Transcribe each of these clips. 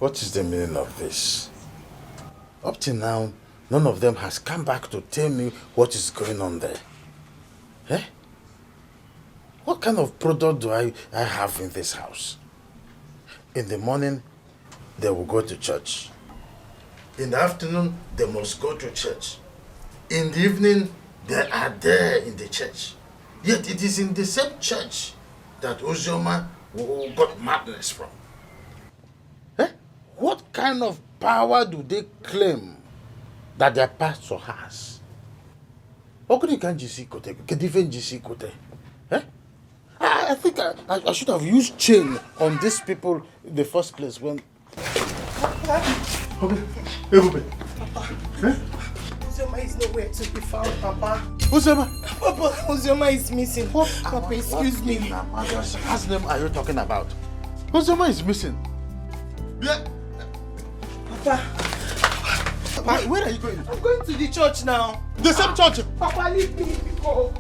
What is the meaning of this? Up till now, none of them has come back to tell me what is going on there. Eh? What kind of product do I have in this house? In the morning, they will go to church. In the afternoon, they must go to church. In the evening, they are there in the church. Yet it is in the same church that Ozioma got madness from. Eh? What kind of power do they claim that their pastor has? Eh? I think I should have used chain on these people in the first place when... Okay. Papa. Eh? Ozioma is nowhere to be found, Papa. Ozioma? Papa, Ozioma is missing. What? Papa, excuse me. What name are you talking about? Ozioma is missing. Yeah. Papa. Where are you going? I'm going to the church now. The same church? Papa, leave me. Go.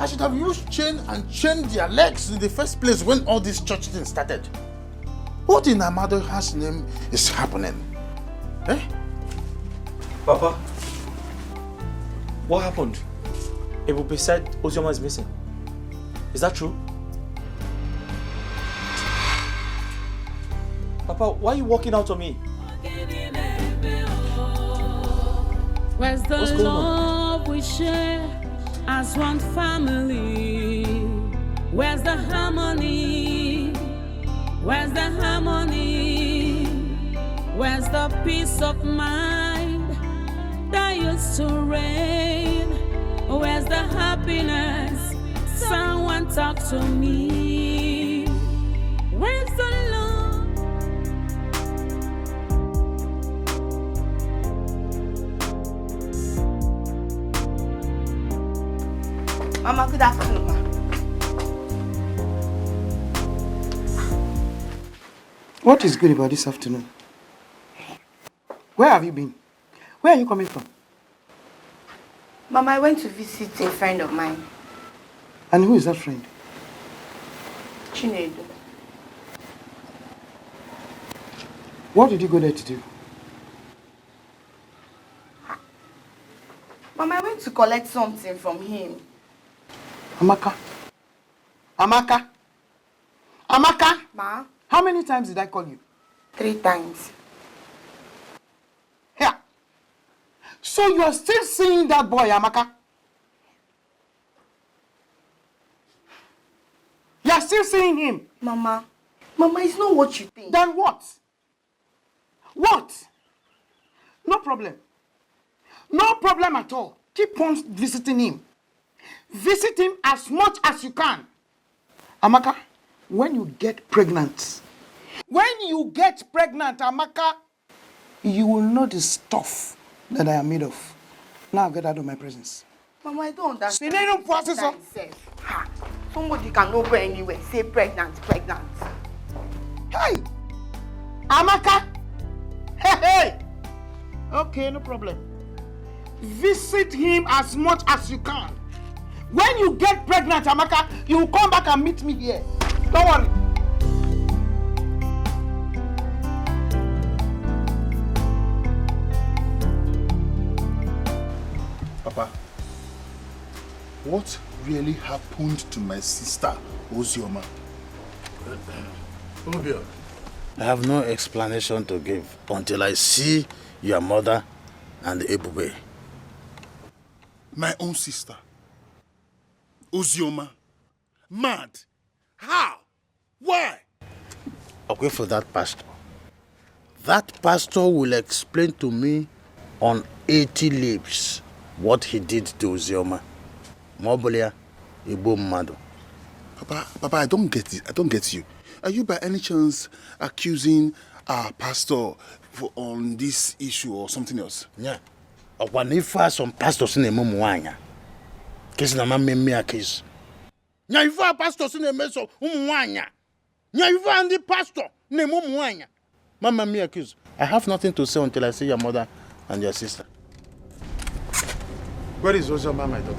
I should have used chain and chained their legs in the first place when all this church thing started. What in Amado's name is happening? Eh? Papa, what happened? Ebube said Ozioma is missing. Is that true? Papa, why are you walking out on me? Where's the love we share as one family? Where's the harmony? Where's the harmony? Where's the peace of mind that used to reign? Where's the happiness? Someone talk to me. Where's the love? Mama, good afternoon, ma. What is good about this afternoon? Where have you been? Where are you coming from? Mama, I went to visit a friend of mine. And who is that friend? Chinedu. What did you go there to do? Mama, I went to collect something from him. Amaka. Amaka. Amaka. Ma? How many times did I call you? 3 times. Here. So you are still seeing that boy, Amaka? You are still seeing him? Mama, it's not what you think. Then what? What? No problem. No problem at all. Keep on visiting him. Visit him as much as you can. Amaka, when you get pregnant, Amaka, you will know the stuff that I am made of. Now get out of my presence. Mama, I don't understand. Somebody can go anywhere, say pregnant. Hey! Amaka! Hey! Okay, no problem. Visit him as much as you can. When you get pregnant, Amaka, you will come back and meet me here. Don't worry. Papa, what really happened to my sister, Ozioma? Obio, I have no explanation to give until I see your mother and Ebube. My own sister, Ozioma, mad? How? Why? I'll wait for that pastor. That pastor will explain to me on 80 lips what he did to Ozioma. Mobolia, Ibo Mado. Papa, I don't get it. I don't get you. Are you by any chance accusing our pastor on this issue or something else? Yeah. If some pastors in a mumuanya. Case na me a case. Nya ifa pastors in a meso mumuanya. Nya ifa and the pastor ne mumuanya. Mama me accuse. I have nothing to say until I see your mother and your sister. Where is Ozioma, my daughter?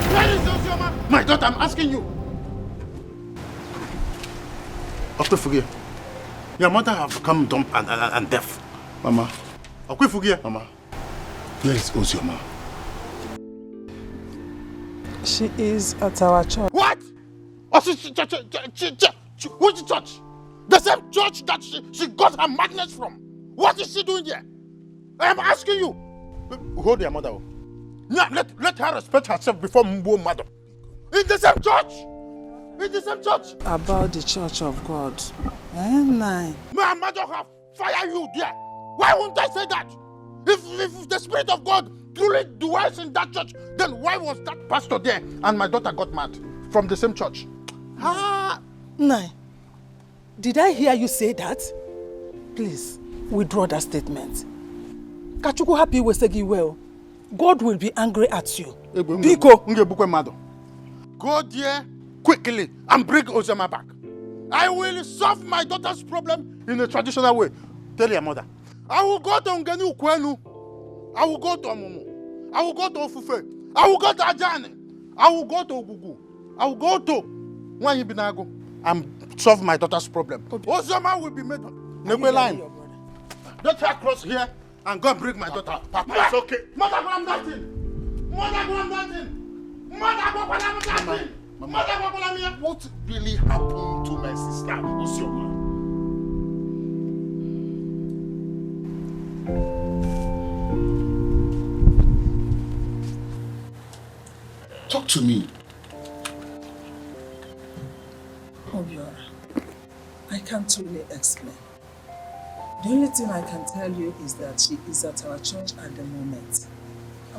Where is Ozioma? My daughter, I'm asking you. After forget. Your mother have become dumb and deaf. Mama. I'll forget. Mama. Where is Ozioma? She is at our church. What? Oh, which church? The same church that she got her madness from. What is she doing there? I am asking you. Hold your mother. Now, let her respect herself before Mbo mother. In the same church. In the same church. About the church of God. My mother have fire you there. Why won't I say that? If the Spirit of God truly dwells in that church, then why was that pastor there and my daughter got mad from the same church? Nai, did I hear you say that? Please, withdraw that statement. Kachuku happy Wesegi well. God will be angry at you. Biko. Go there quickly and bring Ozioma back. I will solve my daughter's problem in a traditional way. Tell your mother. I will go to Ngenu Kwenu. I will go to Amumu. I will go to Ofufe. I will go to Ajani. I will go to Ogugu. I will go to Nwanyibinago and solve my daughter's problem. Ozioma will be made Negwe line. Let her cross here and go and bring my daughter. Papa, it's okay. Mother, go and nothing. Mother, go and nothing. Mother, go and nothing. Mother, go and nothing. What really happened to my sister, Ozioma? Talk to me. Obiora, I can't really explain. The only thing I can tell you is that she is at our church at the moment.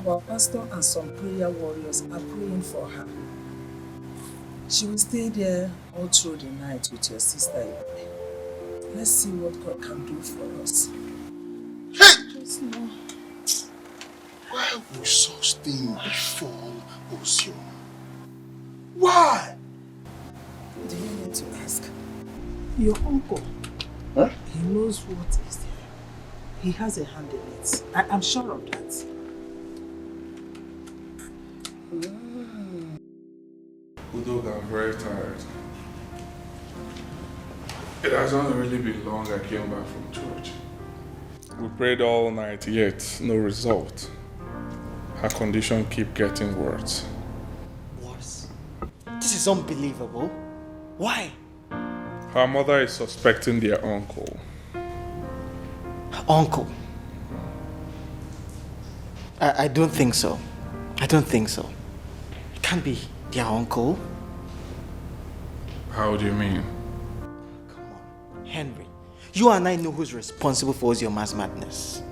Our pastor and some prayer warriors are praying for her. She will stay there all through the night with your sister. Let's see what God can do for us. Hey! Just know. Why would such thing befall Ozioma? Why? Do you need to ask? Your uncle. Huh? He knows what is there. He has a hand in it. I'm sure of that. Udog, I'm very tired. It has not really been long I came back from church. We prayed all night, yet no result. Her condition keep getting worse. Worse? This is unbelievable. Why? Her mother is suspecting their uncle. Uncle? I don't think so. I don't think so. It can't be their uncle. How do you mean? Come on. Henry, you and I know who's responsible for Ozioma's madness.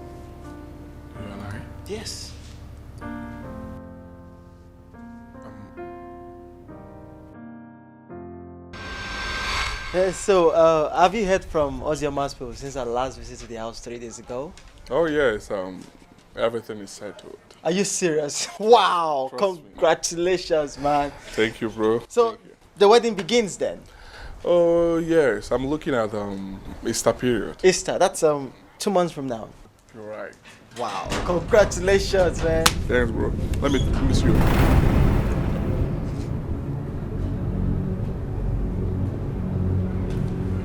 You and I? Yes. So, have you heard from Ozioma's people since our last visit to the house 3 days ago? Oh yes, everything is settled. Are you serious? Wow! Trust Congratulations, man. Thank you, bro. So, the wedding begins then? Oh yes, I'm looking at Easter period. Easter, that's 2 months from now. You're right. Wow! Congratulations, man. Thanks, bro. Let me see you.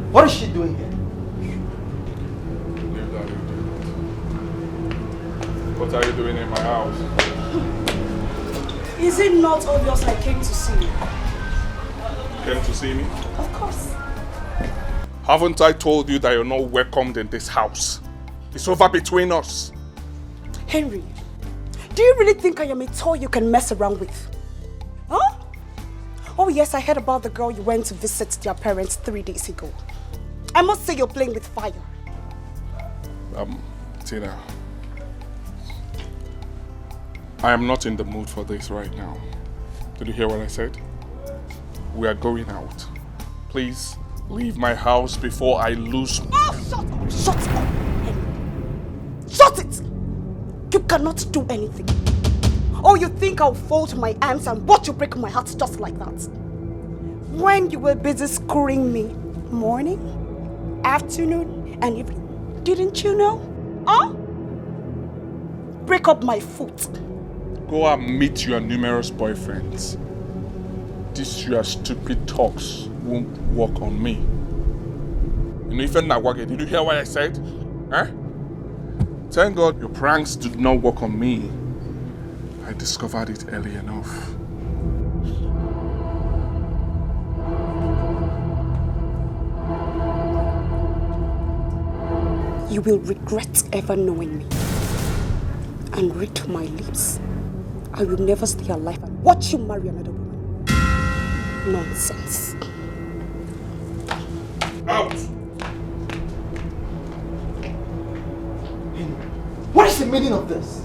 What is she doing here? Leave that. What are you doing in my house? Is it not obvious I came to see you? Came to see me? Of course. Haven't I told you that you're not welcomed in this house? It's over between us. Henry, do you really think I am a toy you can mess around with? Huh? Oh yes, I heard about the girl you went to visit their parents 3 days ago. I must say you're playing with fire. Tina, I am not in the mood for this right now. Did you hear what I said? We are going out. Please leave my house before I lose. Oh, shut up! Shut up! Henry. Shut it! You cannot do anything. Oh, you think I'll fold my arms and watch you break my heart just like that? When you were busy screwing me, morning, afternoon, and evening, didn't you know? Huh? Break up my foot. Go and meet your numerous boyfriends. These your stupid talks won't work on me. Did you hear what I said? Huh? Thank God your pranks did not work on me. I discovered it early enough. You will regret ever knowing me. And read my lips. I will never stay alive and watch you marry another woman. Nonsense. Out! What is the meaning of this?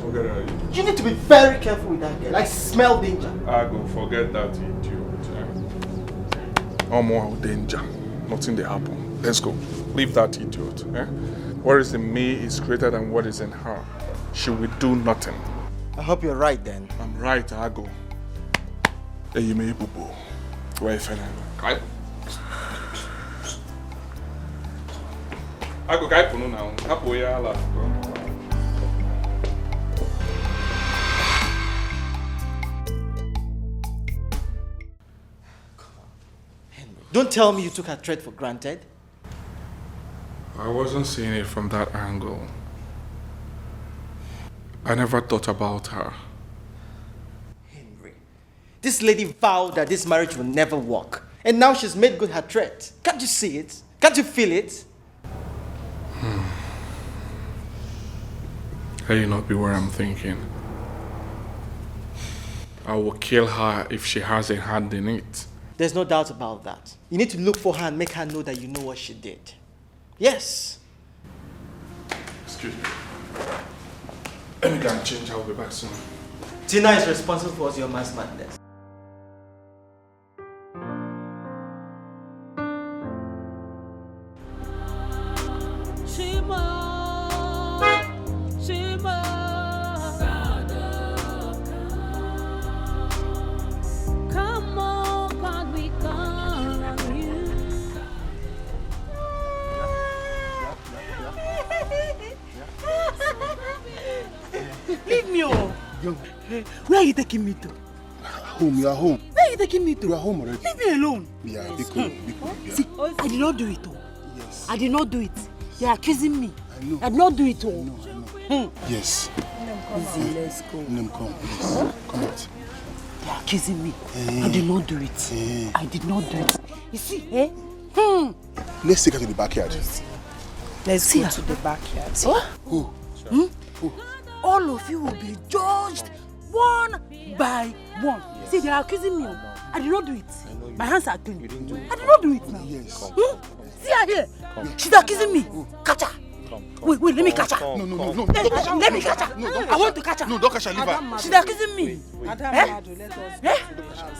Forget it. You need to be very careful with that girl. I smell danger. I go forget that idiot. No more danger. Nothing they happen. Let's go. Leave that idiot. Eh? What is in me is greater than what is in her. She will do nothing. I hope you're right then. I'm right, I go. Hey, you may boo. Where if I go guy puno now. Hapo ya ala. Don't tell me you took her threat for granted. I wasn't seeing it from that angle. I never thought about her. Henry, this lady vowed that this marriage will never work. And now she's made good her threat. Can't you see it? Can't you feel it? Let you not be where I'm thinking. I will kill her if she has a hand in it. There's no doubt about that. You need to look for her and make her know that you know what she did. Yes. Excuse me. Let me go and change. I'll be back soon. Tina is responsible for your mass madness. Leave me alone. Where are you taking me to? Home, you are home. Where are you taking me to? You are home already. Leave me alone. Yeah, be cool, be cool. Yeah. See, I did not do it all. Yes. I did not do it. You're accusing me. I know. I did not do it all. I know. Yes. Easy, let's go. Name, come, please. Come out. You're accusing me. I did not do it. I did not do it. You see, eh? Let's take her to the backyard. Let's go to the backyard. Who? Who? All of you will be judged one by one. See, they are accusing me. I did not do it. My hands are clean. I did not do it now. Yes. See her here. She's accusing me. Catch her. Wait, let me catch her. No. Let me catch her. I want to catch her. No, don't catch her, leave her. She's accusing me.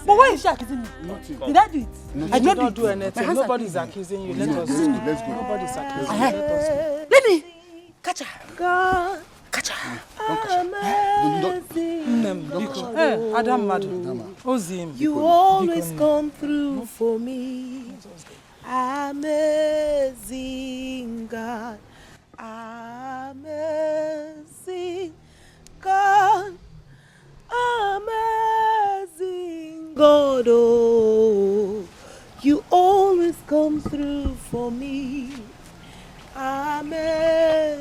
But why is she accusing me? Nothing. Did I do it? I did not do anything. Nobody's accusing you. Let us go. Let's go. Nobody's accusing you. Let us go. Let me catch her. God. Catch her. Don't catch her. Hey, Adam Madu. Ozim. You always come through for me. Amazing God. Amazing God. Amazing God. Oh, you always come through for me. Amazing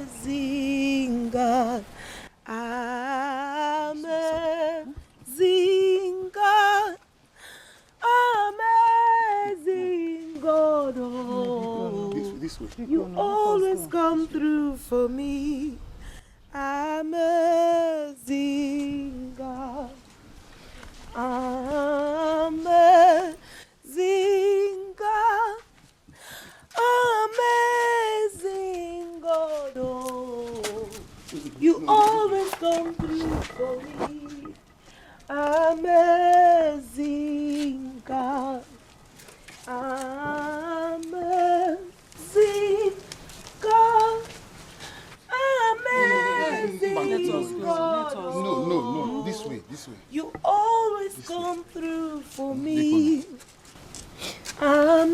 God. Amazing God. Amazing God. Oh, This way. you always come through for me. Amazing God. Amazing God. Amazing God. Oh, you always come through for me. Amazing God. Amazing God. Amazing God. No. This way. You always come through for me. Amazing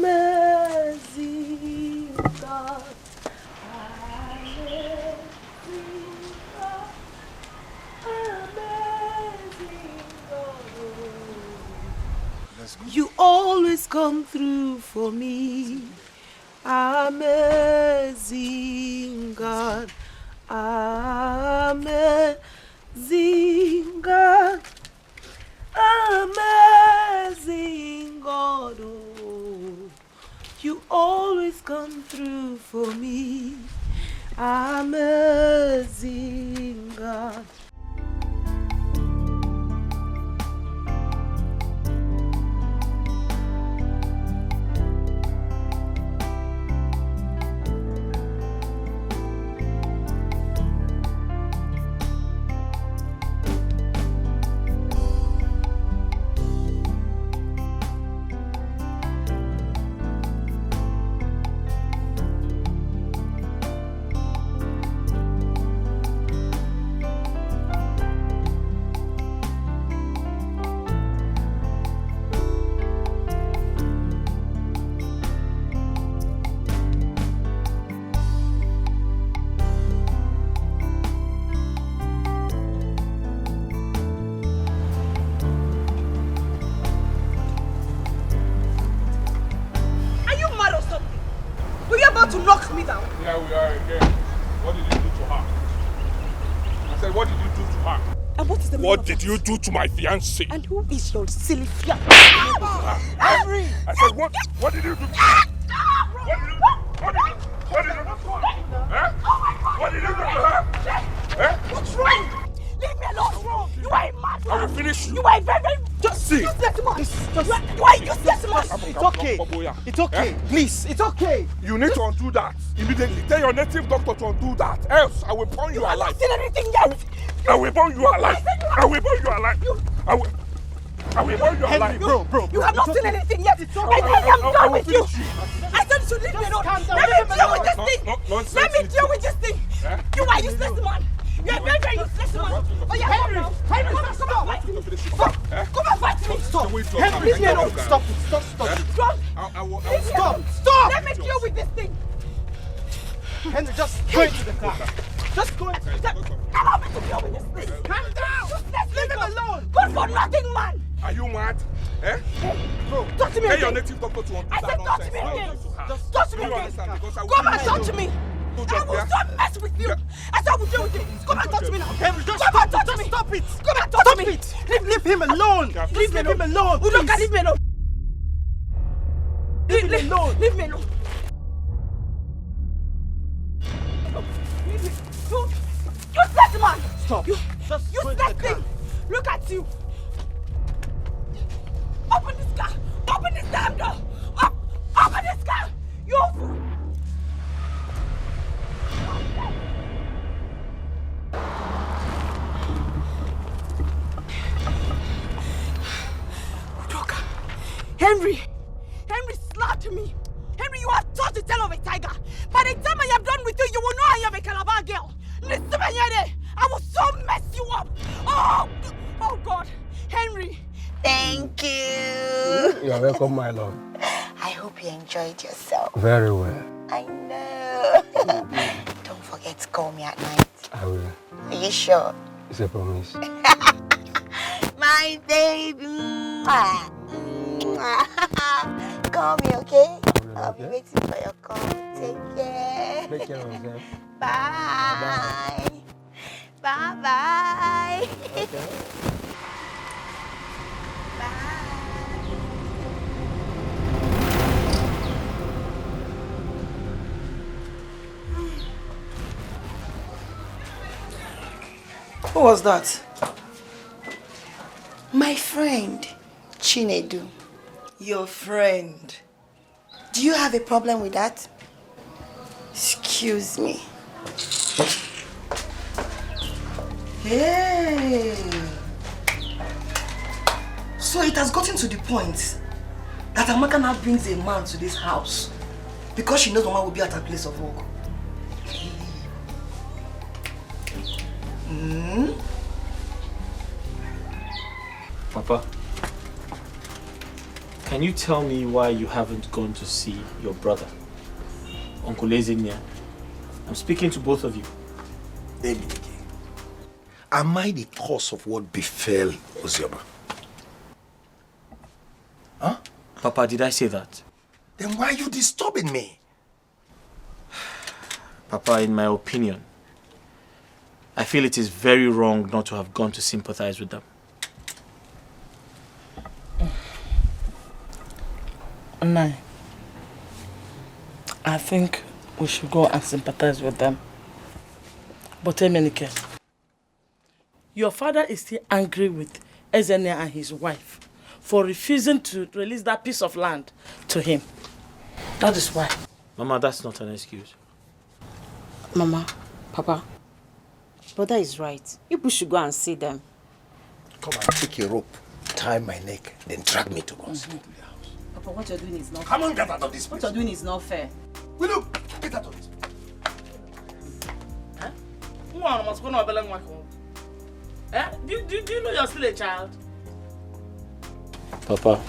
God. Amazing God. Amazing God. You always come through for me. Amazing God. Amazing God. Amazing God. Oh, you always come through for me. Amazing God. To knock me down. Here we are again. What did you do to her? I said, what did you do to her? And what is the What did you do to my fiancée? And who is your silly fiancé? Henry! I said, what did you do to her? What did you do? What did you do to her? Eh? What did you do to her? Eh? What's wrong? Leave me alone. What's wrong? You are a mad man. I will finish you. You are a very, just see. Useless man. You are a useless man. It's okay. It's okay. Please, it's okay. You need to undo that immediately. Tell your native doctor to undo that. Else, I will burn you alive. You have not seen anything yet. I will burn you alive. I will burn you alive. I will burn you alive. Bro. You have not seen anything yet. I am done with you. I said you should leave me alone. Let me deal with this thing. Let me deal with this thing. You are useless man. You are very, very useless man. Oh yeah, Henry, come on, fight me. Come and fight me. Stop. Henry, leave me alone. Stop it. Stop. Stop. Let me deal with this thing. Henry, just go into the car. Just go into the car. Allow me to deal with this thing. Calm down. Leave him alone. Good for nothing, man. Are you mad? Eh? Bro, touch me again. Tell your native doctor to undo I said touch me again. Just touch me again. Come and touch me. I will not mess with you. I said I will deal with you. Come and touch me now. Henry, just come and touch me. Stop it. Come and touch me. Leave him alone. Leave him alone. Udoka, leave me alone. Leave me alone. Leave me alone. You useless man. Stop. You useless thing. Look at you. Open this car. Open this damn door. Open this car. You fool. Udoka. Henry slapped me. Henry, you have touched the tail of a tiger. By the time I am done with you, you will know I am a Calabar girl. Listen, I will so mess you up. Oh God. Henry. Thank you. You're welcome, my love. I hope you enjoyed yourself. Very well. I know. Don't forget to call me at night. I will. Are you sure? It's a promise. My baby. Call me, okay? I'll be waiting for your call. Take care. Take care of yourself. Bye. Bye. Okay. Who was that? My friend, Chinedu. Your friend. Do you have a problem with that? Excuse me. Hey. So it has gotten to the point that Amaka now brings a man to this house because she knows Mama will be at her place of work. Papa, can you tell me why you haven't gone to see your brother, Uncle Ezinia? I'm speaking to both of you. David, am I the cause of what befell Ozioma? Huh? Papa, did I say that? Then why are you disturbing me? Papa, in my opinion, I feel it is very wrong not to have gone to sympathize with them. No. I think we should go and sympathize with them. But Emenike, your father is still angry with Ezenia and his wife for refusing to release that piece of land to him. That is why. Mama, that's not an excuse. Mama, Papa, brother is right. You should go and see them. Come and take a rope, tie my neck, then drag me to Godson. Papa, what you're doing is not fair. Come on, get out of this place. What you're doing is not fair. Will you get out of this place? Do you know you're still a child? Papa,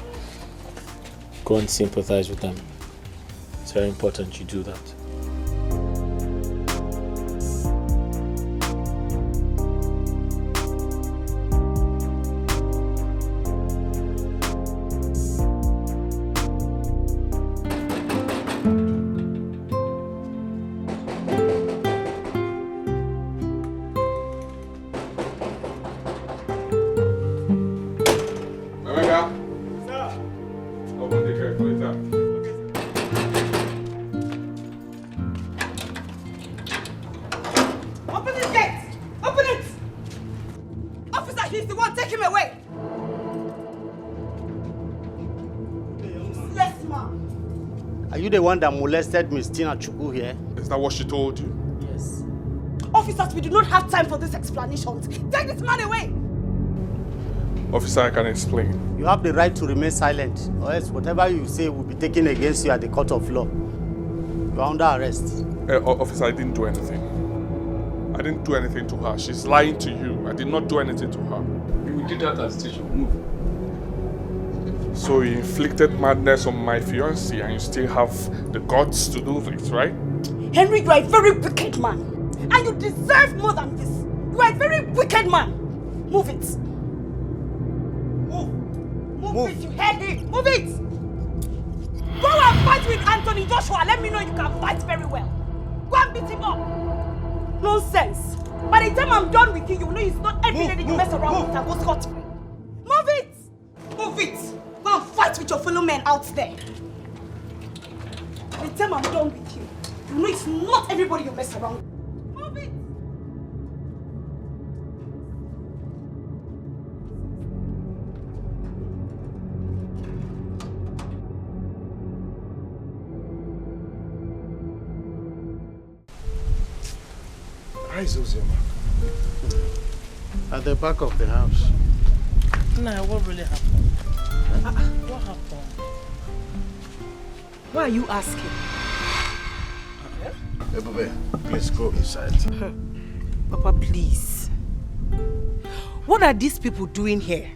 go and sympathize with them. It's very important you do that. The one that molested Miss Tina Chuku here? Is that what she told you? Yes. Officers, we do not have time for these explanations. Take this man away! Officer, I can explain. You have the right to remain silent, or else whatever you say will be taken against you at the court of law. You are under arrest. Officer, I didn't do anything. I didn't do anything to her. She's lying to you. I did not do anything to her. We did that at the station. Move. So you inflicted madness on my fiancée and you still have the guts to do this, right? Henry, you are a very wicked man. And you deserve more than this. You are a very wicked man. Move it. Move it, you heard him. Move it. Go and fight with Anthony Joshua. Let me know you can fight very well. Go and beat him up. Nonsense. By the time I'm done with you, you know it's not every day that you mess around with and go scot-free. Move it. Move it. Go and fight with your fellow men out there. By the time I'm done with you, you know it's not everybody you mess around with. Move it. Where is Ozioma? At the back of the house. No, what really happened? What happened? Why are you asking? Ebube, please go inside. Papa, please. What are these people doing here?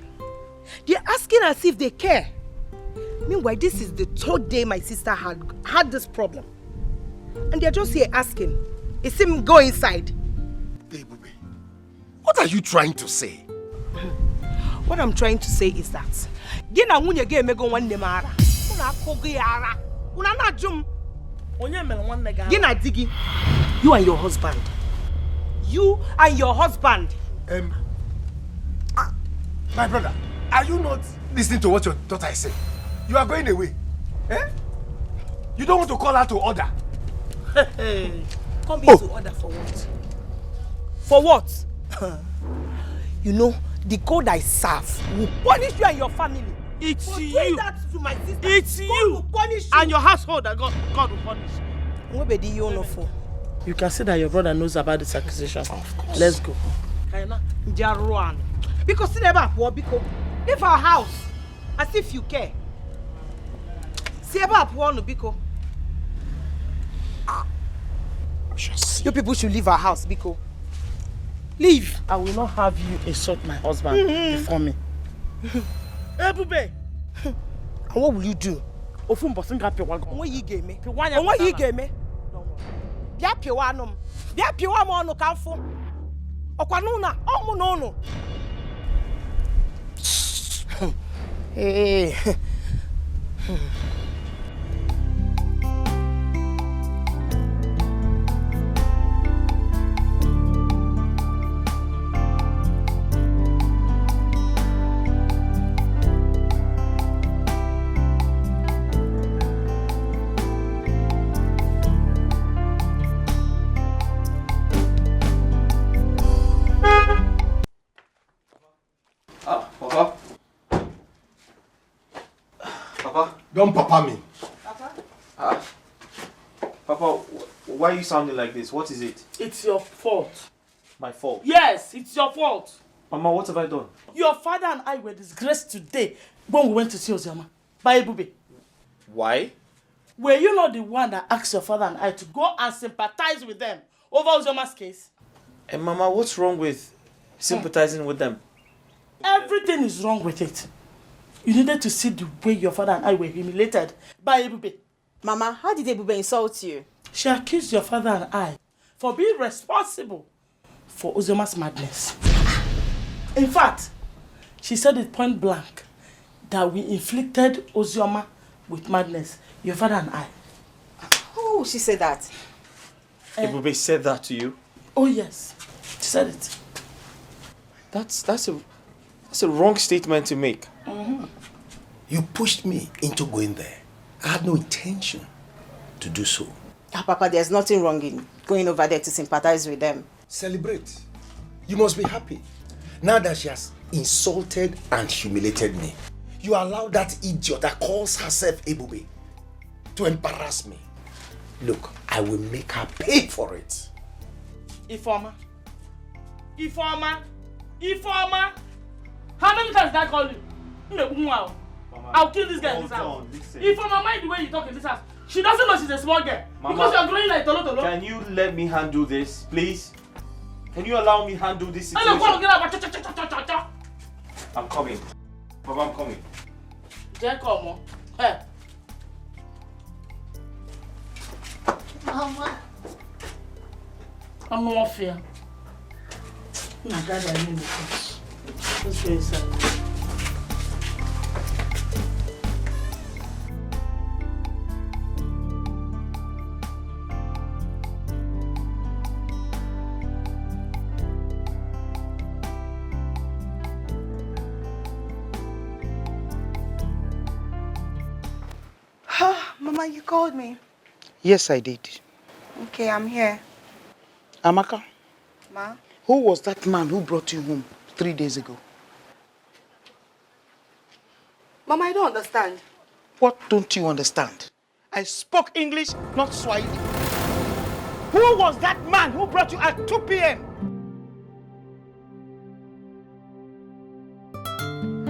They're asking as if they care. Meanwhile, this is the third day my sister had this problem. And they're just here asking. It's him go inside. Ebube, what are you trying to say? What I'm trying to say is that Gina nwunye ge emego nwanne m ara. Una akogo ya ara. Una na jum. Onye mere nwanne ga. Gina digi. You and your husband. You and your husband. My brother, are you not listening to what your daughter is saying? You are going away. Eh? You don't want to call her to order. Hey. Come here to order for what? For what? You know, the God I serve will punish you and your family. It's for you. Doing that to my sister. It's God you. will punish you. And your household that God will punish. What be you know for? You can see that your brother knows about this accusation. Of course. Let's go. Because see never poor because leave our house as if you care. See about poor no because you people should leave our house because leave. I will not have you insult my husband before me. Hey, Bube. And what will you do? Ofun bosun ga pe wagon. What you gave me? What you gave me? Bia piwa nom. Bia piwa mo no kanfo. Okwanu na omu no no. Hey. Papa? Don't papa me. Papa? Papa, why are you sounding like this? What is it? It's your fault. My fault? Yes, it's your fault. Mama, what have I done? Your father and I were disgraced today when we went to see Ozioma by Ebube. Why? Were you not the one that asked your father and I to go and sympathize with them over Ozioma's case? And Mama, what's wrong with sympathizing with them? Everything is wrong with it. You needed to see the way your father and I were humiliated by Ebube. Mama, how did Ebube insult you? She accused your father and I for being responsible for Ozioma's madness. In fact, she said it point blank that we inflicted Ozioma with madness, your father and I. Oh, she said that. Ebube said that to you? Oh yes, she said it. That's a wrong statement to make. You pushed me into going there. I had no intention to do so. Papa, there's nothing wrong in going over there to sympathize with them. Celebrate. You must be happy. Now that she has insulted and humiliated me, you allow that idiot that calls herself Ebube to embarrass me. Look, I will make her pay for it. Ifeoma. How many times did I call you? I'll kill this guy in this house. Ifeoma, mind the way you talk in this house. She doesn't know she's a small girl. Mama, because you're growing like Tolo. Can you let me handle this, please? Can you allow me handle this situation? I'm coming. Papa, I'm coming. Come. Hey. Mama. I'm not fear. My God, I need this. Let's go inside. Mama, you called me. Yes, I did. Okay, I'm here. Amaka, Ma? who was that man who brought you home 3 days ago? Mama, I don't understand. What don't you understand? I spoke English, not Swahili. Who was that man who brought you at 2 p.m.?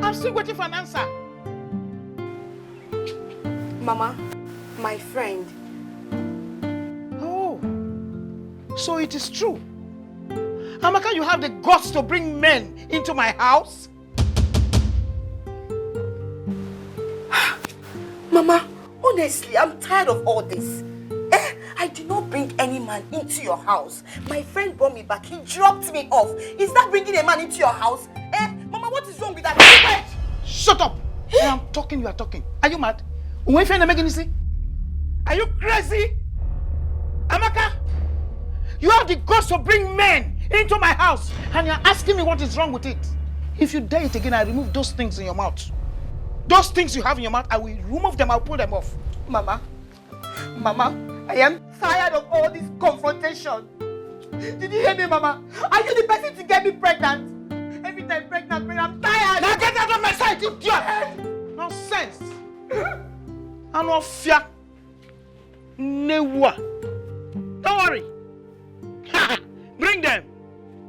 I'm still waiting for an answer. Mama, my friend. Oh, so it is true. Amaka, you have the guts to bring men into my house? Mama, honestly, I'm tired of all this. I did not bring any man into your house. My friend brought me back. He dropped me off. Is that bringing a man into your house? Mama, what is wrong with that? Wait! Shut up! I am talking, you are talking. Are you mad? Are you crazy? Amaka, you have the guts to bring men into my house and you're asking me what is wrong with it. If you dare it again, I remove those things in your mouth. Those things you have in your mouth, I will remove them, I'll pull them off. Mama, I am tired of all this confrontation. Did you hear me, Mama? Are you the person to get me pregnant? Every time pregnant, I'm tired. Now get out of my sight, idiot! Nonsense. I'm not fear. Newa. Don't worry. Bring them.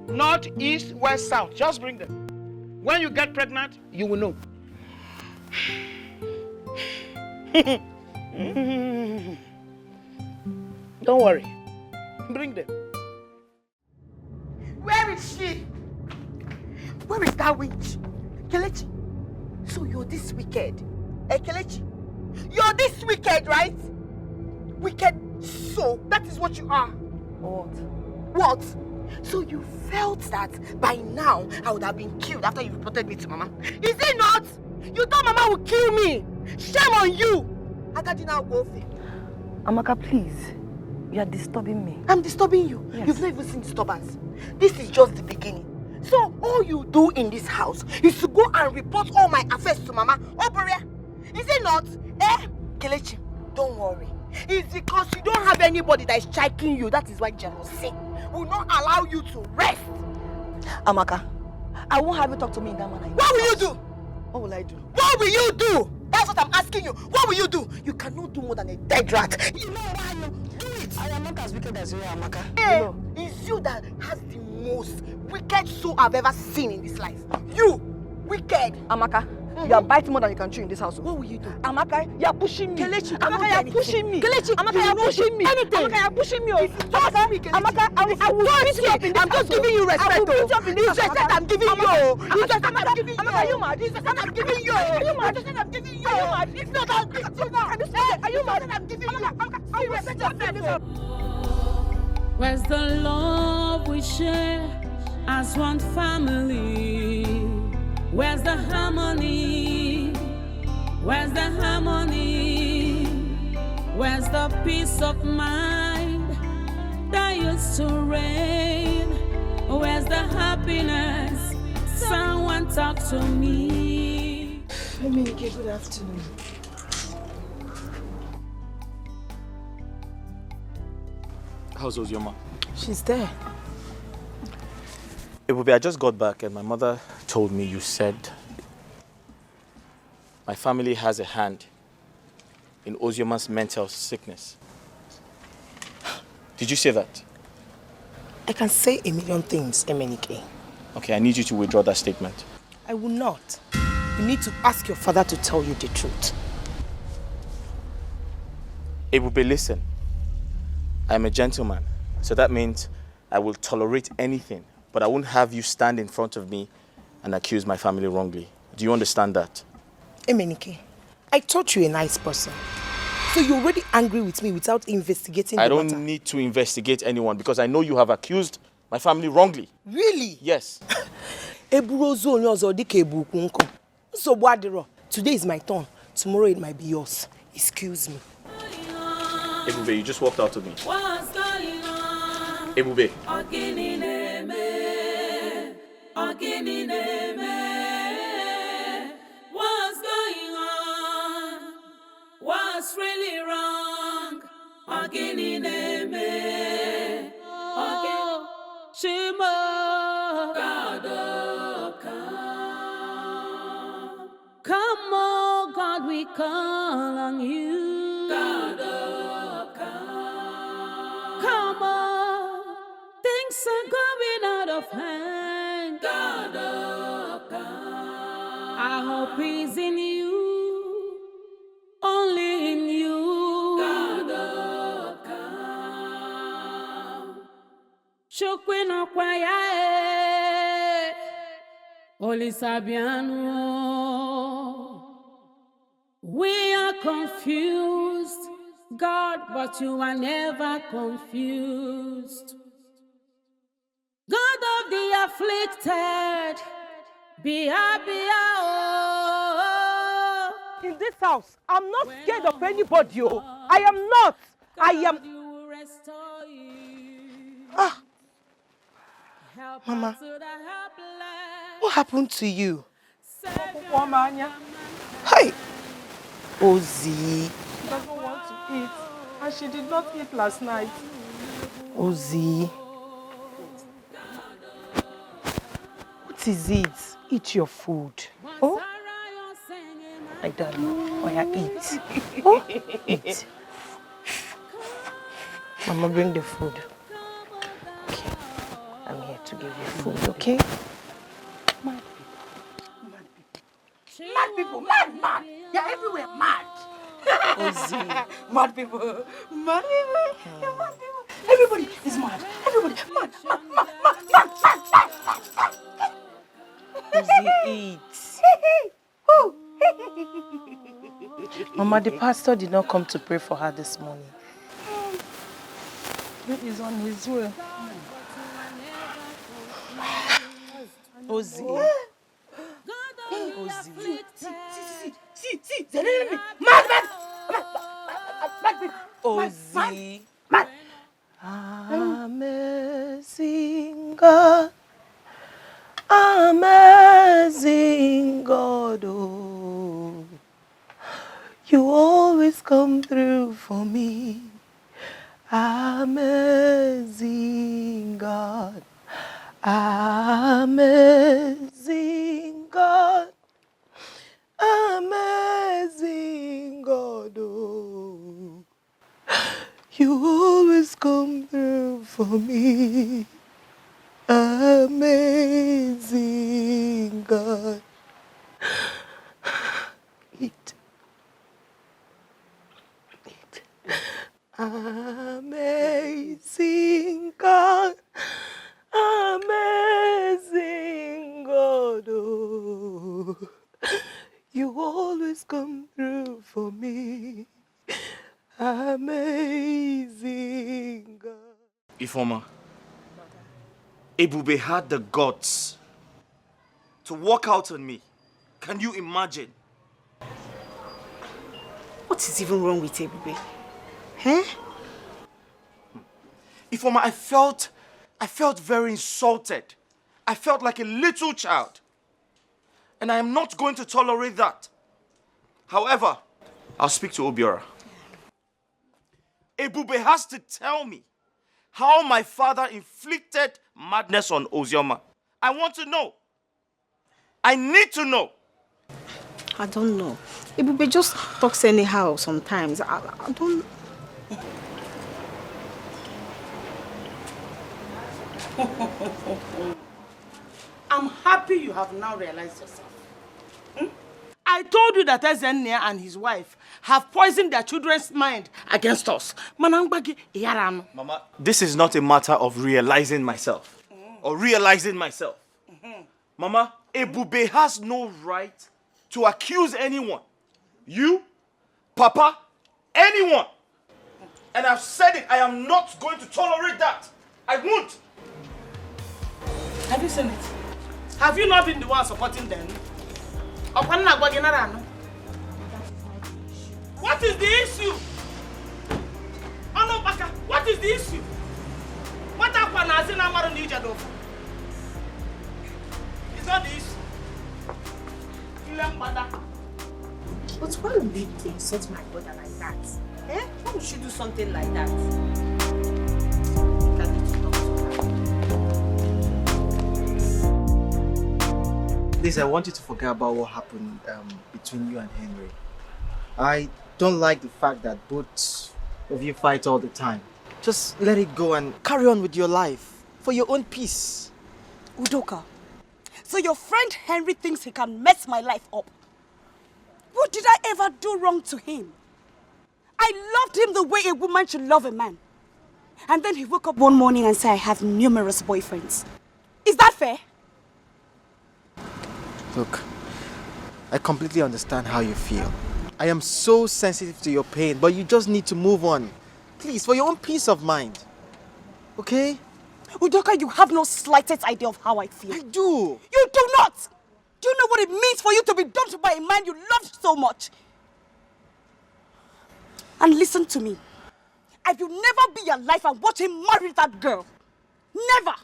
North, east, west, south. Just bring them. When you get pregnant, you will know. Don't worry. Bring them. Where is she? Where is that witch? Kelechi. So you're this wicked. Kelechi. You're this wicked, right? Wicked. So that is what you are. What? So you felt that by now I would have been killed after you reported me to Mama. Is it not? You thought Mama would kill me. Shame on you. Agadina Wolfie. Amaka, please. You are disturbing me. I'm disturbing you. Yes. You've never seen disturbance. This is just the beginning. So all you do in this house is to go and report all my affairs to Mama. Oberia. Is it not? Kelechi, don't worry. It's because you don't have anybody that is striking you. That is why jealousy will not allow you to rest. Amaka, I won't have you talk to me in that manner. What will you do? What will I do? What will you do? That's what I'm asking you. continue, what will you do? You cannot do more than a dead rat. You know why you do it. I am not as wicked as you, Amaka. Hey, you know. It's you that has the most wicked soul I've ever seen in this life. You, wicked. Amaka, you are biting more than you can chew in this house. What will you do? Amaka, you are pushing me. Kelechi, Amaka, you are pushing me. Kelechi, Amaka, you are pushing me. Anything. Amaka, you are pushing me. Amaka, I will beat you up in this. I'm just giving you respect. I will beat you up in this. Respect I'm giving you. Respect I'm giving you. Amaka, you mad? Respect I'm giving you. Are you mad? Respect I'm giving you. Are you mad? If not, I'll beat you now. Are you mad? I'm giving you. Amaka, I will respect yourself. Where's the love we share as one family? Where's the harmony? Where's the harmony? Where's the peace of mind that used to reign? Where's the happiness? Someone talk to me. Emenike, good afternoon. How's Ozioma? She's there. Ebube, I just got back and my mother told me you said my family has a hand in Ozioma's mental sickness. Did you say that? I can say a million things, Emenike. Okay, I need you to withdraw that statement. I will not. You need to ask your father to tell you the truth. Ebube, listen. I'm a gentleman, so that means I will tolerate anything, but I won't have you stand in front of me and accuse my family wrongly. Do you understand that? Emenike, I thought you were a nice person. So you're already angry with me without investigating the matter? I don't need to investigate anyone because I know you have accused my family wrongly. Really? Yes. Today is my turn. Tomorrow it might be yours. Excuse me. Ebube, you just walked out of me. What's going on? Ebube. What's going on? What's really wrong? Shimo. God, oh, come, oh God, we call on you. God, oh, come on. Things are going out of hand. God, oh, our hope is in you, only in you. God, oh, Chukwe no kwaya Oli Sabiano. We are confused, God, but you are never confused. God of the afflicted, be happy. Oh. In this house, I'm not scared of anybody. I am not. I am. Mama, what happened to you? Hi. Ozzy. She doesn't want to eat, and she did not eat last night. Ozzy. What is it? Eat your food. Oh? My darling. Oh, yeah, eat. Oh, eat. Mama, bring the food. Okay. I'm here to give you food, okay? Mad people, mad. You're everywhere, mad. Ozzy. Mad people. You're mad people. Everybody is mad. Everybody, mad. Ozzy, eat. Mama, the pastor did not come to pray for her this morning. He is on his way. Ozzy. Ozzy. See, the enemy. Mad people. Ozzy. Amazing God. Amazing God. Oh. You always come through for me. Amazing God. Amazing God. Amazing You always come through for me. Amazing God. Eat. Amazing God. Amazing God. Oh, you always come through for me. Amazing God. Ifoma, Ebube had the guts to walk out on me. Can you imagine? What is even wrong with Ebube? Huh? Ifoma, I felt very insulted. I felt like a little child. And I am not going to tolerate that. However, I'll speak to Obiora. Ebube has to tell me how my father inflicted madness on Ozioma. I want to know. I need to know. I don't know. Ebube just talks anyhow sometimes. I don't... I'm happy you have now realized yourself. I told you that Ezennia and his wife have poisoned their children's mind against us. Mama, this is not a matter of realizing myself. Or realizing myself. Mama, Ebube has no right to accuse anyone. You, Papa, anyone. And I've said it, I am not going to tolerate that. I won't. Have you seen it? Have you not been the one supporting them? What is the issue? What is the issue? What happened? It's not the issue. But why would you insult my brother like that? Eh? Why would you do something like that? Please, I want you to forget about what happened between you and Henry. I don't like the fact that both of you fight all the time. Just let it go and carry on with your life for your own peace. Udoka, so your friend Henry thinks he can mess my life up. What did I ever do wrong to him? I loved him the way a woman should love a man. And then he woke up one morning and said I have numerous boyfriends. Is that fair? Look, I completely understand how you feel. I am so sensitive to your pain, but you just need to move on. Please, for your own peace of mind. Okay? Udoka, you have no slightest idea of how I feel. I do. You do not! Do you know what it means for you to be dumped by a man you loved so much? And listen to me. I will never be alive and watch him marry that girl. Never!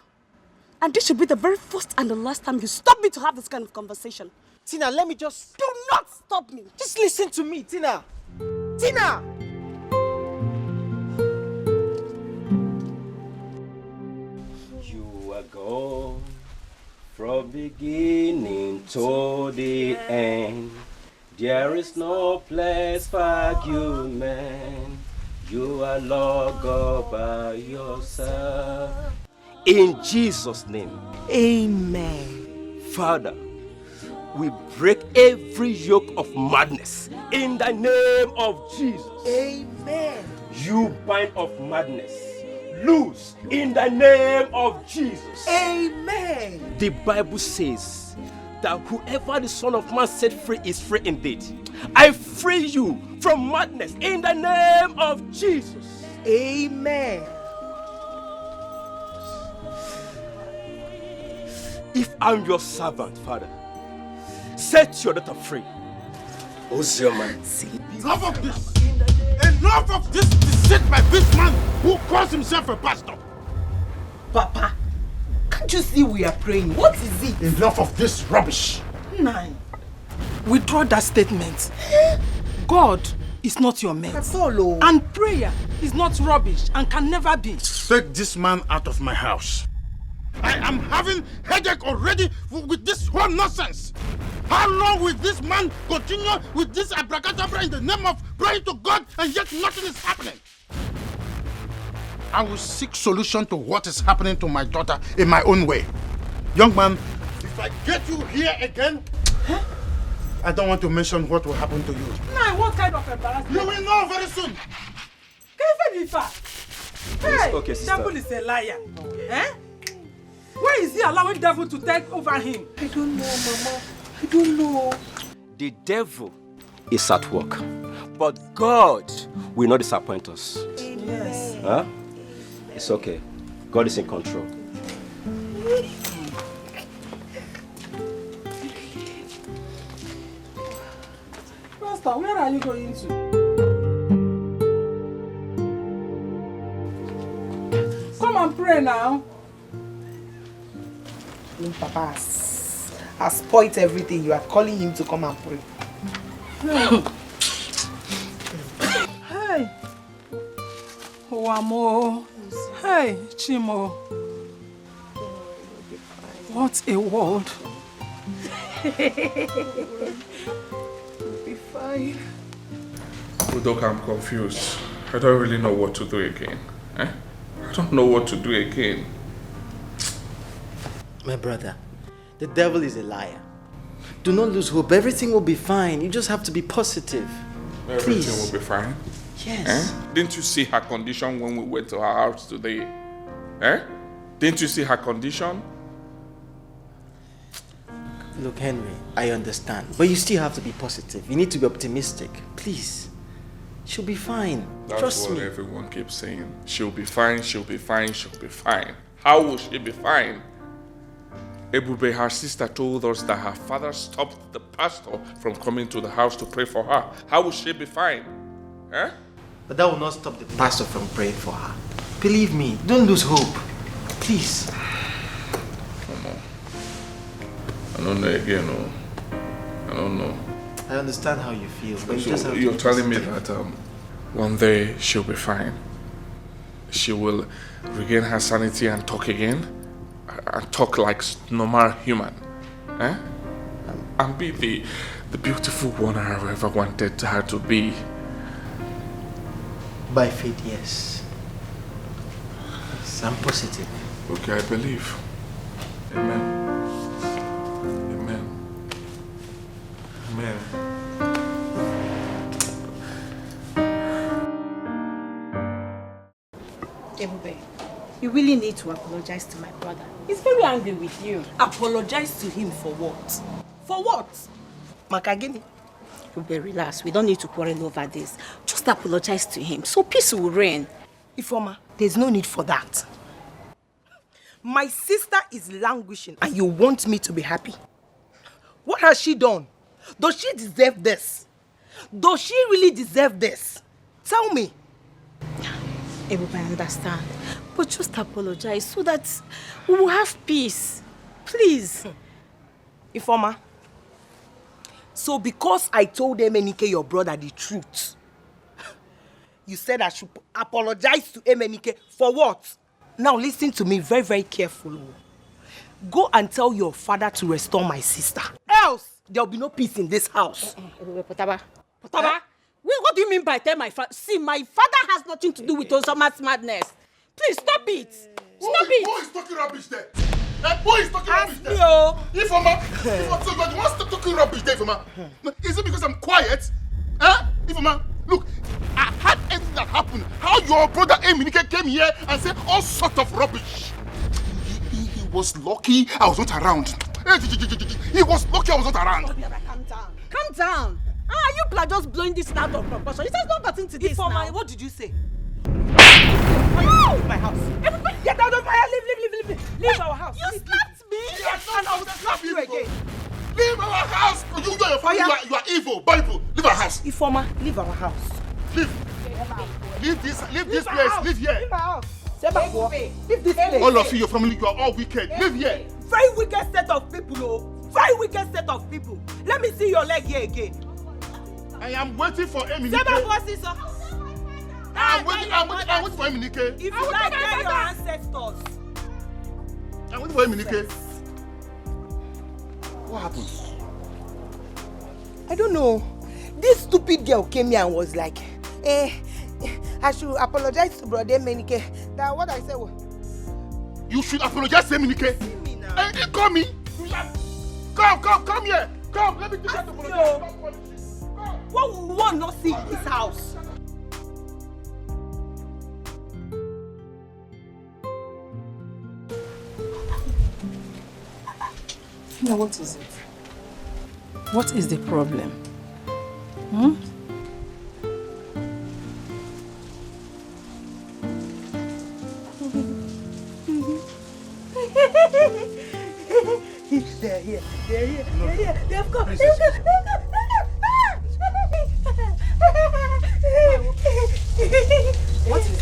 And this should be the very first and the last time you stop me to have this kind of conversation. Tina, let me just... Do not stop me! Just listen to me, Tina! Tina! You are gone from beginning to the end. There is no place for argument. You are Lord God by yourself. In Jesus' name. Amen. Father, we break every yoke of madness in the name of Jesus. Amen. You bind of madness, loose in the name of Jesus. Amen. The Bible says that whoever the Son of Man set free is free indeed. I free you from madness in the name of Jesus. Amen. If I'm your servant, Father, set your daughter free. Ozioma. Enough of this! Enough of this deceit by this man who calls himself a pastor! Papa, can't you see we are praying? What is it? Enough of this rubbish! Nine. Withdraw that statement. God is not your mate. And prayer is not rubbish and can never be. Take this man out of my house. I am having headache already with this whole nonsense. How long will this man continue with this abracadabra in the name of praying to God and yet nothing is happening? I will seek solution to what is happening to my daughter in my own way. Young man, if I get you here again, I don't want to mention what will happen to you. Now, what kind of embarrassment? You will know very soon. Hey, okay, sister. devil is a liar. Eh? Why is he allowing devil to take over him? I don't know, Mama. I don't know. The devil is at work, but God will not disappoint us. Yes. Huh? It's okay. God is in control. Pastor, where are you going to? Come and pray now. Papa has spoiled everything. You are calling him to come and pray. Hey. Wamo. Hey, Chimo. What a world. We'll be fine. Doc, I'm confused. I don't really know what to do again. I don't know what to do again. My brother, the devil is a liar. Do not lose hope. Everything will be fine. You just have to be positive. Everything will be fine. Yes. Didn't you see her condition when we went to her house today? Didn't you see her condition? Look, Henry, I understand. But you still have to be positive. You need to be optimistic. Please. She'll be fine. Trust me. That's what everyone keeps saying. She'll be fine, she'll be fine, she'll be fine. How will she be fine? Ebube, her sister, told us that her father stopped the pastor from coming to the house to pray for her. How will she be fine? But that will not stop the pastor from praying for her. Believe me, don't lose hope. Please. I don't know again, no. I don't know. I understand how you feel, but you just have to you're be telling me positive. that one day she'll be fine. She will regain her sanity and talk again. And talk like normal human. And be the beautiful one I ever wanted her to be. By faith, yes. Yes, I'm positive. Okay, I believe. Amen. Amen. Amen. Ebube, you really need to apologize to my brother. He's very angry with you. Apologize to him for what? For what? Makagini. Ebube, relax. We don't need to quarrel over this. Just apologize to him so peace will reign. Ifoma, there's no need for that. My sister is languishing and you want me to be happy. What has she done? Does she deserve this? Does she really deserve this? Tell me. Ebube, I understand. But just apologize so that we will have peace. Please. Ifoma. So because I told Emenike, your brother, the truth, you said I should apologize to Emenike for what? Now listen to me very, very carefully. Go and tell your father to restore my sister. Else, there will be no peace in this house. Potaba. What do you mean by tell my father? See, my father has nothing to do with Osama's madness. Please, stop it. Stop it. Who is talking rubbish there? Who is talking rubbish there? Ifoma. Ifoma, you want to stop talking rubbish there, Ifoma? Is it because I'm quiet? Ifoma, look, I had everything that happened. How your brother Eminike came here and said all sorts of rubbish. He was lucky I was not around. He was lucky I was not around. Calm down. Calm down. You people are just blowing this out of proportion. It has not gotten to this now. What did you say? Leave my house. Everybody get out of my house. Leave our house. You slapped me. Yes, and I will slap you again. Leave our house. You and your family, you are evil. Bible. Leave our house. Ifoma, leave our house. Leave this place. Leave here. Leave our house. Leave this place. All of you, your family, you are all wicked. Live here. Very wicked set of people, oh. Very wicked set of people. Let me see your leg here again. I am waiting for Eminike. I'm waiting for Eminike. If you like, tell your ancestors. I'm waiting for Eminike. What happened? I don't know. This stupid girl came here and was like, I should apologize to Brother Menike. That what I said was... You should apologize to Menike? Hey, come me. Come here. Come, let me teach you to apologize. What will one not see in this house? Now, what is it? What is the problem? Hmm? They're here. They have come. What is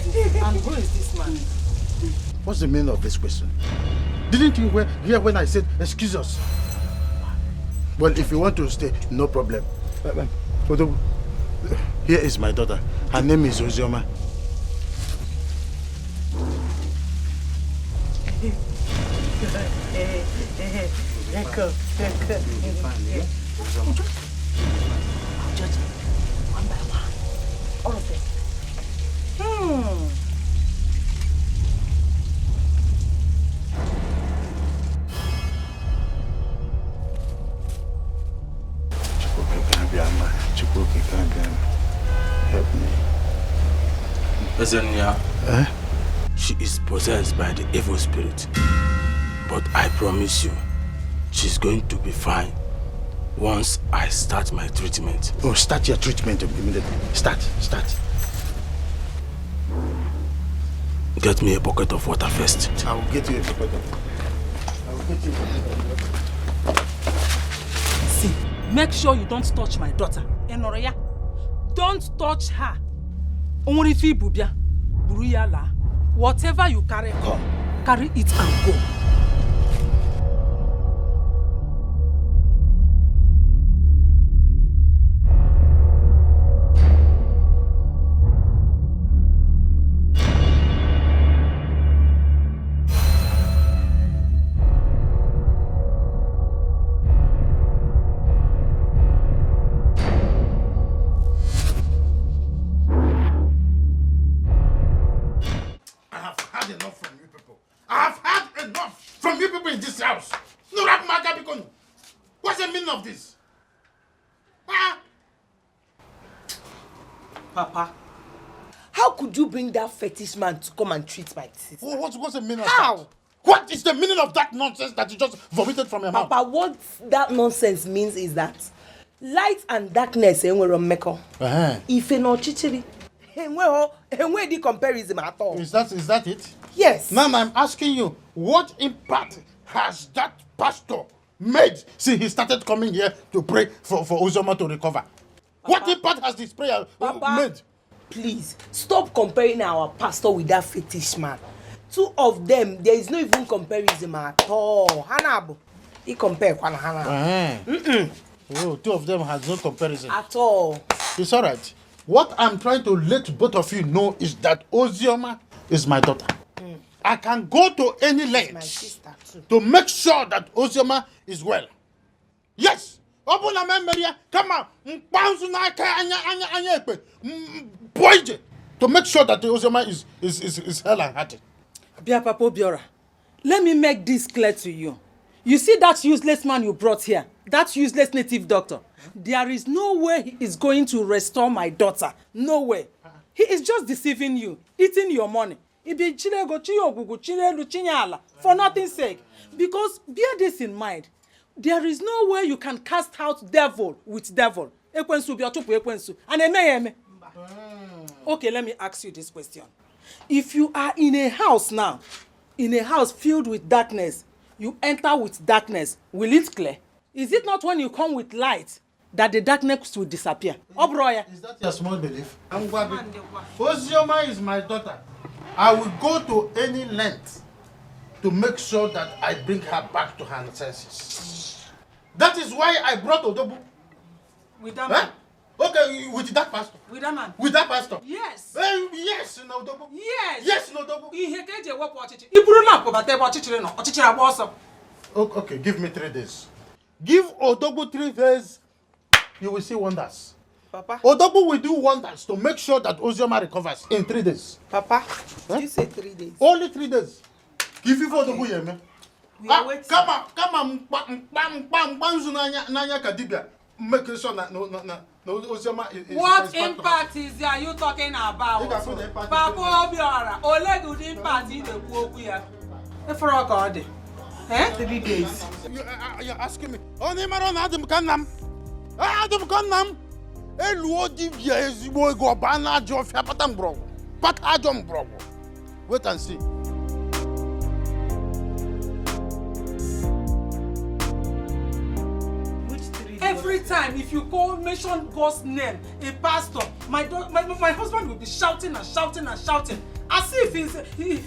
this? And who is this man? What's the meaning of this question? Didn't you hear when I said, excuse us? Well, if you want to stay, no problem. Here is my daughter. Her name is Ozioma. Judge me one by one. All of them. Help me. Esenia. She is possessed by the evil spirit. But I promise you, she's going to be fine once I start my treatment. Oh, start your treatment immediately. Start. Get me a bucket of water first. I will get you a bucket of water. See, make sure you don't touch my daughter. Enoroya, don't touch her. Only fi bubia, buruyala. Whatever you carry, come. Carry it and go. Papa, how could you bring that fetish man to come and treat my sister? What's the meaning of How? that? What is the meaning of that nonsense that you just vomited from your mouth? Papa, what that nonsense means is that light and darkness enwere mmekọ. Ife na ọchịchịrị enwe the comparison at all. Is that it? Yes. Now I'm asking you, what impact has that pastor made since he started coming here to pray for Uzoma to recover? What impact has this prayer made? Please, stop comparing our pastor with that fetish man. Two of them, there is no even comparison at all. Hanabo, he compare Kwana Hana. Oh, two of them has no comparison. At all. It's all right. What I'm trying to let both of you know is that Ozioma is my daughter. I can go to any length to make sure that Ozioma is well. Yes. Open a memory, come on, to make sure that the Ozioma is hell and hearted. Bia Papa Biora, let me make this clear to you. You see that useless man you brought here, that useless native doctor, there is no way he is going to restore my daughter. No way. He is just deceiving you, eating your money. For nothing's sake. Because bear this in mind. There is no way you can cast out devil with devil. And okay, let me ask you this question. If you are in a house now, in a house filled with darkness, you enter with darkness, will it clear? Is it not when you come with light that the darkness will disappear? Is that your small belief? Ozioma is my daughter. I will go to any length to make sure that I bring her back to her senses. That is why I brought Odobu. With that man? Okay, with that pastor. With that man? With that pastor. Yes. Yes, Odobu. Yes. Yes, Odobu. Okay, give me 3 days. Give Odobu 3 days. You will see wonders. Papa. Odogu will do wonders to make sure that Ozioma recovers in 3 days. Papa, did you say 3 days? Only 3 days. Give you for Odogu, yeah, We are waiting. Come on, Nanya Kadibia. Make sure that no, Ozioma is. What impact is are you talking about? Papa Obiora, Ole do impact in the Kuokuya. If for a god. 3 days. You're asking me. Only Maron Adam Kanam. Adam Kanam. Elwodivia is boy go bana jof patam bro. Pat Adam bro. Wait and see. Every time if you mention God's name, a pastor, my husband will be shouting and shouting and shouting as if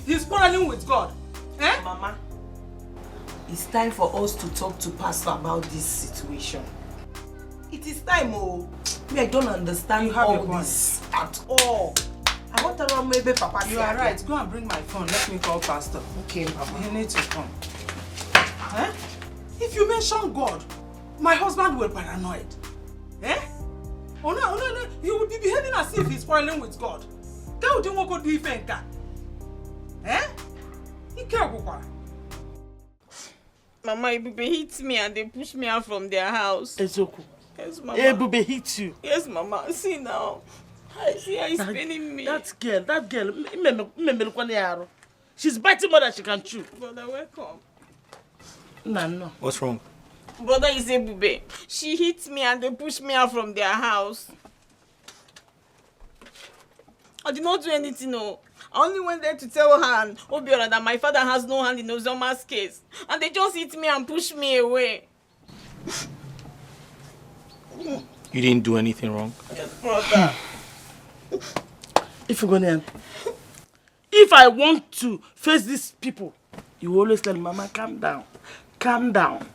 he's quarreling with God. Mama, it's time for us to talk to Pastor about this situation. It is time, oh. Me, I don't understand all this at all. I want to know maybe Papa. You are right. Go and bring my phone. Let me call Pastor. Okay, Papa. You need to come. If you mention God, my husband will be paranoid. Oh no. He will be behaving as if he's quarreling with God. Tell him what could do if he can. He can't go. Mama, Ebube hit me and they pushed me out from their house. Ezoku. Yes, Mama. Ebube hit you. Yes, Mama. See now. See how he's spinning me. That girl, she's biting more than she can chew. Brother, welcome. No. What's wrong? Brother is Ebube. She hit me and they pushed me out from their house. I did not do anything, no. I only went there to tell her and Obiora that my father has no hand in Ozoma's case. And they just hit me and pushed me away. You didn't do anything wrong? Yes, brother. If I want to face these people, you always tell Mama, calm down. Calm down.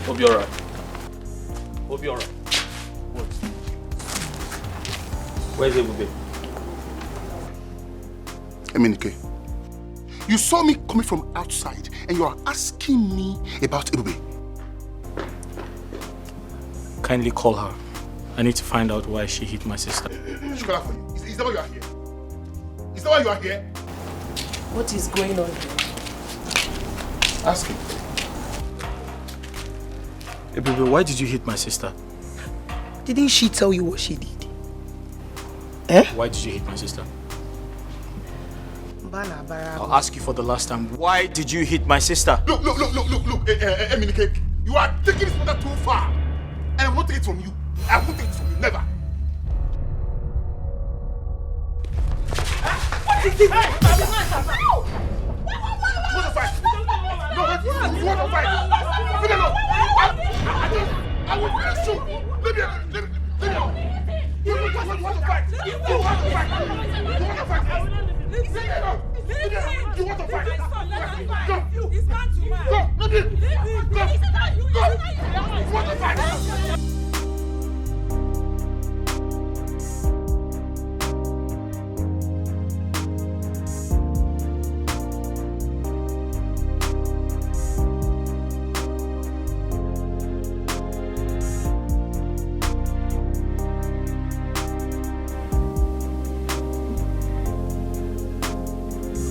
Hope you're alright. Hope you're alright. What? Where's Ebube? Emenike, you saw me coming from outside and you are asking me about Ebube. Kindly call her. I need to find out why she hit my sister. Is that why you are here? Is that why you are here? What is going on here? Ask him. Ebube, why did you hit my sister? Didn't she tell you what she did? Why did you hit my sister? Bana I'll ask you for the last time. Why did you hit my sister? Look, Emenike, you are taking this matter too far. And I won't take it from you. I won't take it from you, never. What is this? You want to fight? No, you want to fight? I will finish you. Let me. You want to fight? You want to fight? You want to fight? Go. He's gone to man. Go. Let me. Go. You want to fight?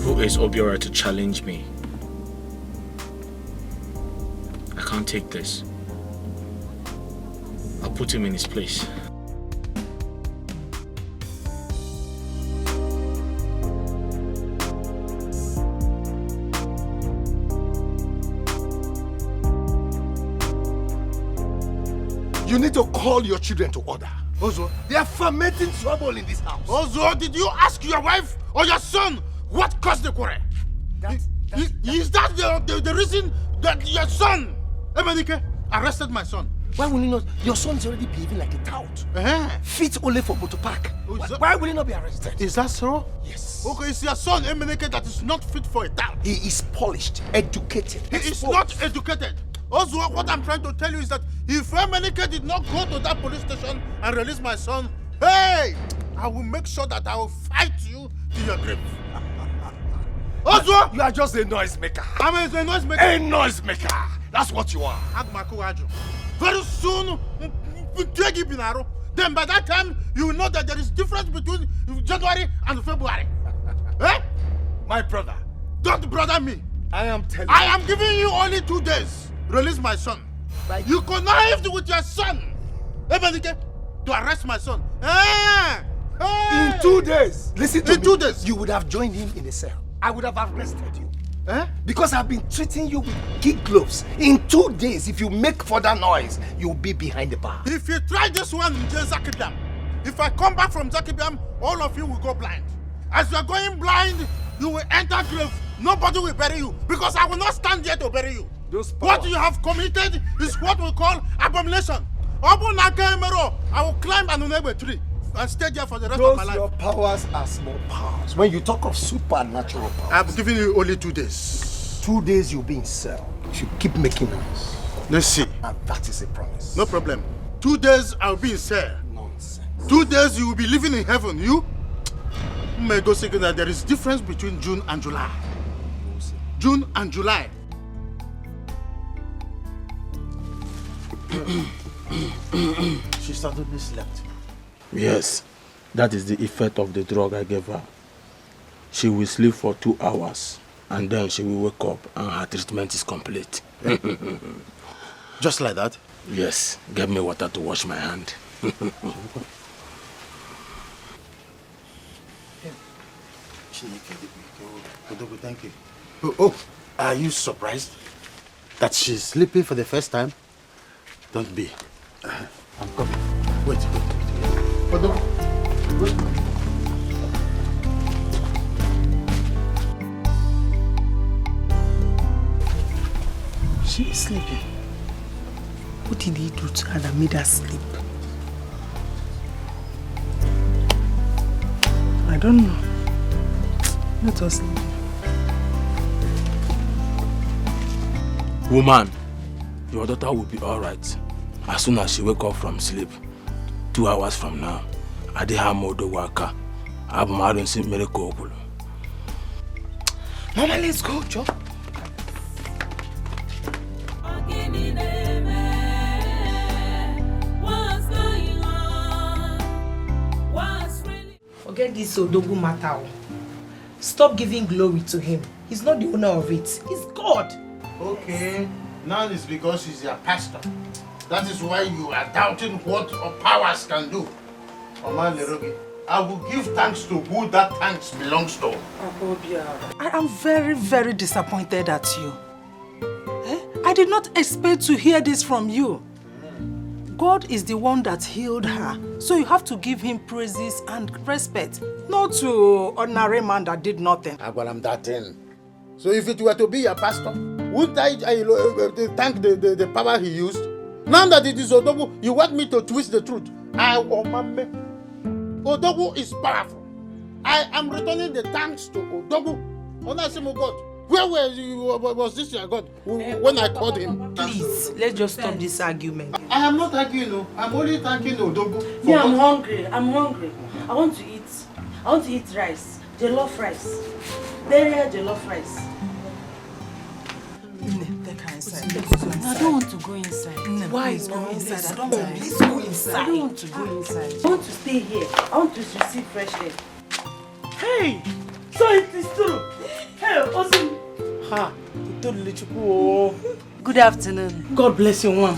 Who is Obiora to challenge me? I can't take this. I'll put him in his place. You need to call your children to order. Ozo, they are fermenting trouble in this house. Ozo, did you ask your wife or your son what caused the quarrel? Is that the reason that your son, Emenike, arrested my son? Why will he not? Your son is already behaving like a tout. Fit only for motor park. Why will he not be arrested? Is that so? Yes. Okay, it's your son, Emenike, that is not fit for a tout. He is polished, educated. He is not educated. Also, what I'm trying to tell you is that if Emenike did not go to that police station and release my son, hey, I will make sure that I will fight you to your grave. Also, you are just a noisemaker. I'm a noisemaker. A noisemaker. That's what you are. Very soon, then by that time, you will know that there is difference between January and February. Eh? My brother. Don't brother me. I am telling you. I am giving you only 2 days. Release my son. You connived with your son. To arrest my son. In 2 days. Listen to me. In 2 days. You would have joined him in a cell. I would have arrested you. Because I've been treating you with kid gloves. In 2 days, if you make further noise, you'll be behind the bar. If you try this one in Zakibiam, if I come back from Zakibiam, all of you will go blind. As you are going blind, you will enter grave. Nobody will bury you because I will not stand here to bury you. What you have committed is what we call abomination. I will climb an unable tree and stay there for the rest of my life. Your powers are small powers. When you talk of supernatural powers, I'm giving you only 2 days. 2 days you'll be in cell. You should keep making noise. Let's see. And that is a promise. No problem. 2 days I'll be in cell. Nonsense. 2 days you will be living in heaven. You may go say that there is difference between June and July. June and July. She suddenly slept. Yes, that is the effect of the drug I gave her. She will sleep for 2 hours and then she will wake up and her treatment is complete. Just like that? Yes, get me water to wash my hand. Thank you. Oh, are you surprised that she's sleeping for the first time? Don't be. I'm coming. Wait. She is sleeping. What did he do to her that made her sleep? I don't know. Let us sleep. Woman, your daughter will be alright as soon as she wake up from sleep. 2 hours from now, Adehamodo Waka. Abmarin si miracle. Mama, let's go, Joe. Forget this Odogu matter. Stop giving glory to him. He's not the owner of it. He's God. Okay, now it's because he's your pastor. That is why you are doubting what our powers can do. Mama Lerogi, I will give thanks to who that thanks belongs to. I am very, very disappointed at you. I did not expect to hear this from you. God is the one that healed her, so you have to give him praises and respect, not to ordinary man that did nothing. I'm that in. So if it were to be your pastor, wouldn't I thank the power he used? Now that it is Odogu, you want me to twist the truth. Odogu is powerful. I am returning the thanks to Odogu. Onasimo God. Where was this your God when I called him? Please, let's just stop this argument. I am not arguing, no. I'm only thanking Odogu. Yeah, I'm hungry. I want to eat. I want to eat rice. Jollof rice. Very jollof rice. Take her inside. I don't want to go inside. Why go inside? I don't want. Please go inside. I don't want to go inside. I want to stay here. I want to receive fresh air. Hey! So it is true. Hey, awesome. Ha! Good afternoon. God bless you, Mom.